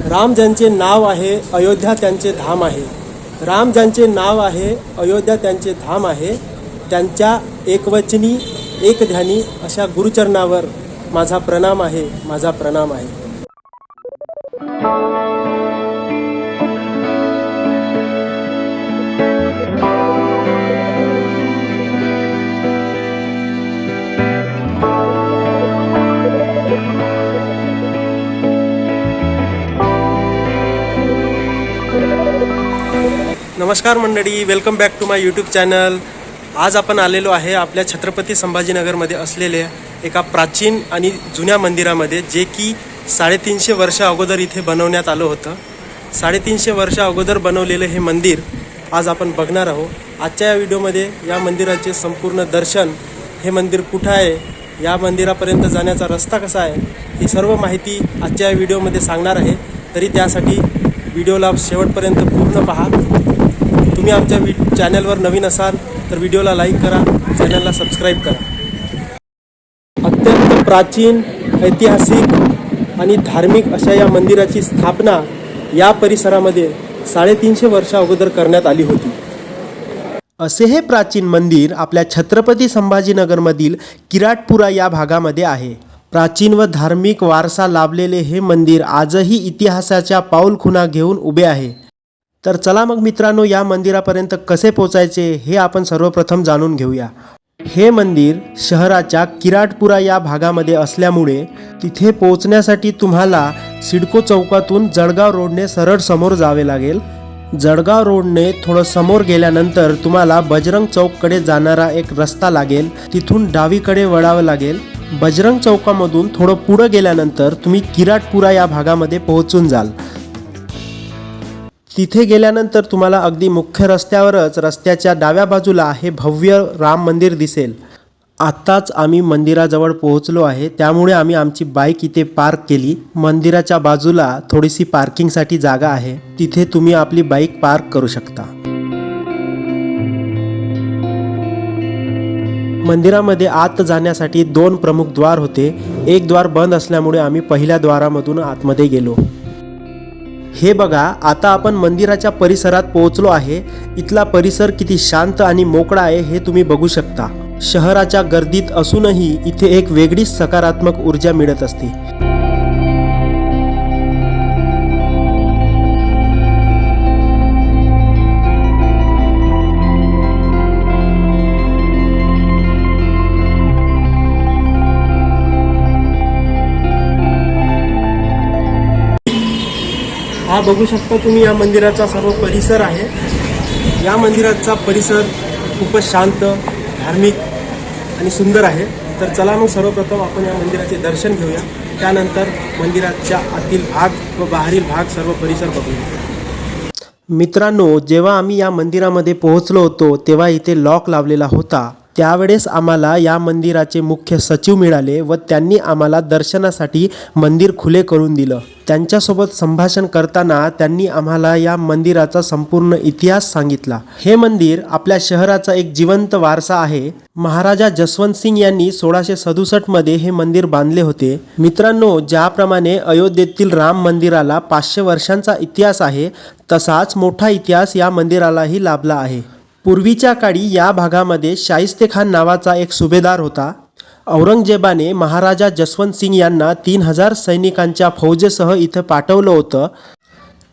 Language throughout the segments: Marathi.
राम ज्यांचे नाव आहे अयोध्या त्यांचे धाम आहे. राम ज्यांचे नाव आहे अयोध्या त्यांचे धाम आहे. त्यांच्या एकवचनी एक ध्यानी अशा गुरुचरणावर माझा प्रणाम आहे, माझा प्रणाम आहे. नमस्कार मंडळी, welcome back to my YouTube channel. आज आपण आलेलो आहे आपल्या छत्रपती संभाजीनगरमध्ये असलेल्या एका प्राचीन आणि जुन्या मंदिरामध्ये, जे की 350 वर्ष अगोदर इथे बनवण्यात आलं होतं. 350 वर्ष अगोदर बनवलेलं हे मंदिर आज आपण बघणार आहोत. आजच्या या व्हिडिओमध्ये या मंदिराचे संपूर्ण दर्शन, हे मंदिर कुठं आहे, या मंदिरापर्यंत जाण्याचा रस्ता कसा आहे, ही सर्व माहिती आजच्या या व्हिडिओमध्ये सांगणार आहे. तरी त्यासाठी व्हिडिओला शेवटपर्यंत पूर्ण पहा. तुम्ही आमच्या चॅनलवर नवीन असाल तर व्हिडिओला लाईक करा, चॅनलला सबस्क्राईब करा. अत्यंत प्राचीन, ऐतिहासिक आणि धार्मिक अशा या मंदिराची स्थापना या परिसरामध्ये 350 वर्षा अगोदर करण्यात आली होती. असे हे प्राचीन मंदिर आपल्या छत्रपती संभाजीनगरमधील किराटपुरा या भागामध्ये आहे. प्राचीन व धार्मिक वारसा लाभलेले हे मंदिर आजही इतिहासाच्या पाऊलखुणा घेऊन उभे आहे. तर चला मग मित्रांनो, या मंदिरापर्यंत कसे पोचायचे हे आपण सर्वप्रथम जाणून घेऊया. हे मंदिर शहराच्या किराटपुरा या भागामध्ये असल्यामुळे तिथे पोहोचण्यासाठी तुम्हाला सिडको चौकातून जळगाव रोडने सरळ समोर जावे लागेल. जळगाव रोडने थोडं समोर गेल्यानंतर तुम्हाला बजरंग चौककडे जाणारा एक रस्ता लागेल. तिथून डावीकडे वळावं लागेल. बजरंग चौकामधून थोडं पुढं गेल्यानंतर तुम्ही किराटपुरा या भागामध्ये पोहोचून जाल. तिथे गेल्यानंतर तुम्हाला अगदी मुख्य रस्त्यावरच रस्त्याच्या डाव्या बाजूला हे भव्य राम मंदिर दिसेल. आत्ताच आम्ही मंदिराजवळ पोहोचलो आहे, त्यामुळे आम्ही आमची बाईक इथे पार्क केली. मंदिराच्या बाजूला थोडीशी पार्किंगसाठी जागा आहे, तिथे तुम्ही आपली बाईक पार्क करू शकता. मंदिरामध्ये आत जाण्यासाठी 2 प्रमुख द्वार होते. एक द्वार बंद असल्यामुळे आम्ही पहिल्या द्वारामधून आतमध्ये गेलो. हे बघा, आता आपण मंदिराच्या परिसरात पोहोचलो आहे. इथला परिसर किती शांत आणि मोकळा आहे हे तुम्ही बघू शकता. शहराच्या गर्दीत असूनही इथे एक वेगळीच सकारात्मक ऊर्जा मिळत असते. हा बघू शकता तुम्ही, या मंदिराचा सर्व परिसर आहे. या मंदिराचा परिसर खूपच शांत, धार्मिक आणि सुंदर आहे. तर चला मग सर्वप्रथम आपण या मंदिराचे दर्शन घेऊया. त्यानंतर मंदिराच्या आतील भाग व बाहेरील भाग सर्व परिसर बघूया. मित्रांनो, जेव्हा आम्ही या मंदिरामध्ये पोहोचलो होतो तेव्हा इथे लॉक लावलेला होता. त्यावेळेस आम्हाला या मंदिराचे मुख्य सचिव मिळाले व त्यांनी आम्हाला दर्शनासाठी मंदिर खुले करून दिलं. त्यांच्यासोबत संभाषण करताना त्यांनी आम्हाला या मंदिराचा संपूर्ण इतिहास सांगितला. हे मंदिर आपल्या शहराचा एक जिवंत वारसा आहे. महाराजा जसवंत सिंग यांनी 1667 मध्ये हे मंदिर बांधले होते. मित्रांनो, ज्याप्रमाणे अयोध्येतील राम मंदिराला 500 वर्षांचा इतिहास आहे, तसाच मोठा इतिहास या मंदिरालाही लाभला आहे. पूर्वीच्या काळी या भागामध्ये शाहिस्तेखान नावाचा एक सुभेदार होता. औरंगजेबाने महाराजा जसवंत सिंग यांना 3000 सैनिकांच्या फौजेसह इथं पाठवलं होतं.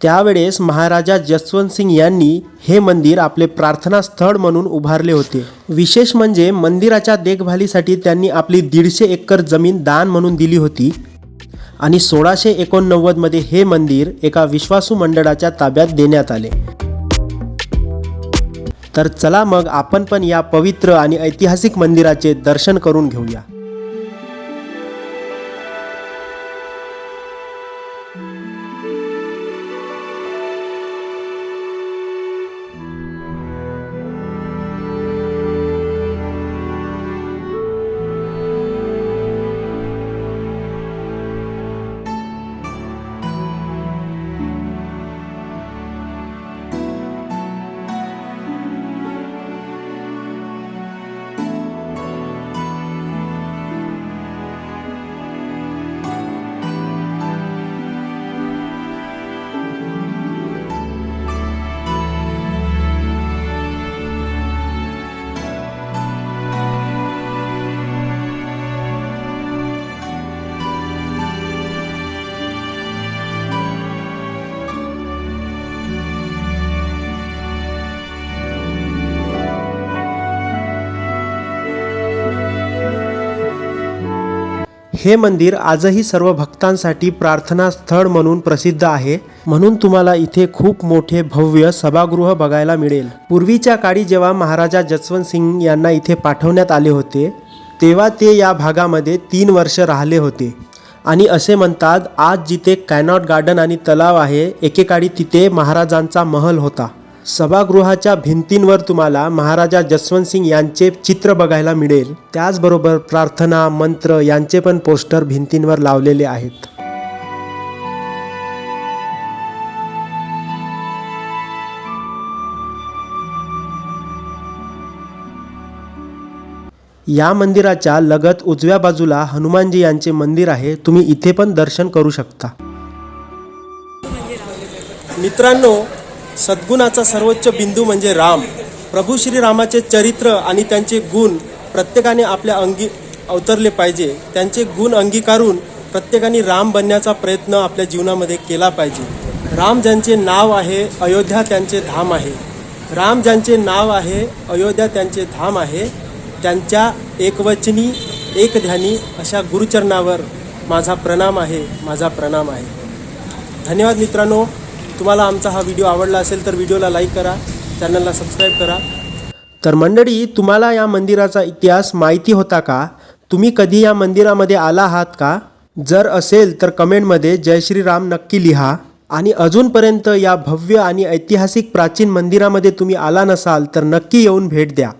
त्यावेळेस महाराजा जसवंत सिंग यांनी हे मंदिर आपले प्रार्थनास्थळ म्हणून उभारले होते. विशेष म्हणजे मंदिराच्या देखभालीसाठी त्यांनी आपली 150 एकर जमीन दान म्हणून दिली होती आणि 1689 मध्ये हे मंदिर एका विश्वासू मंडळाच्या ताब्यात देण्यात आले. तर चला मग आपण पण या पवित्र आणि ऐतिहासिक मंदिराचे दर्शन करून घेऊया. हे मंदिर आजही सर्व भक्तांसाठी प्रार्थना स्थळ म्हणून प्रसिद्ध आहे, म्हणून तुम्हाला इथे खूप मोठे भव्य सभागृह बघायला मिळेल। पूर्वीच्या काळी जेव्हा महाराजा जसवंत सिंग यांना इथे पाठवण्यात आले होते तेव्हा ते या भागामध्ये 3 वर्ष राहिले होते आणि असे म्हणतात आज जिथे कॅनॉट गार्डन आणि तलाव आहे एकेकाळी तिथे महाराजांचा महल होता। सभागृहाच्या भिंतींवर तुम्हाला महाराजा जसवंत सिंग यांचे चित्र बघायला मिळेल, त्याचबरोबर प्रार्थना मंत्र यांचे पण पोस्टर भिंतींवर लावलेले आहेत। या मंदिराच्या लगत उजव्या बाजूला हनुमानजी यांचे मंदिर आहे, तुम्ही इथे पण दर्शन करू शकता। मित्रांनो, सद्गुणाचा सर्वोच्च बिंदू म्हणजे राम। प्रभू श्रीरामाचे चरित्र आणि त्यांचे गुण प्रत्येकाने आपल्या अंगी अवतरले पाहिजे। त्यांचे गुण अंगीकारून प्रत्येकाने राम बनण्याचा प्रयत्न आपल्या जीवनामध्ये केला पाहिजे। राम ज्यांचे नाव आहे अयोध्या त्यांचे धाम आहे। राम ज्यांचे नाव आहे अयोध्या त्यांचे धाम आहे, त्यांच्या एकवचनी एक ध्यानी अशा गुरुचरणावर माझा प्रणाम आहे, माझा प्रणाम आहे। धन्यवाद मित्रांनो। तुम्हाला आमचा हा व्हिडिओ आवडला असेल तर व्हिडिओला लाईक करा, चॅनलला सबस्क्राईब करा। तर मंडळी, तुम्हाला या मंदिराचा इतिहास माहिती होता का? तुम्ही कधी या मंदिरामध्ये आला आहात का? जर असेल तर कमेंटमध्ये जय श्रीराम नक्की लिहा। आणि अजूनपर्यंत या भव्य आणि ऐतिहासिक प्राचीन मंदिरामध्ये तुम्ही आला नसाल तर नक्की येऊन भेट द्या।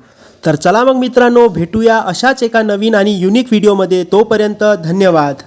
तर चला मग मित्रांनो, भेटूया अशाच एका नवीन आणि युनिक व्हिडिओमध्ये। तोपर्यंत धन्यवाद।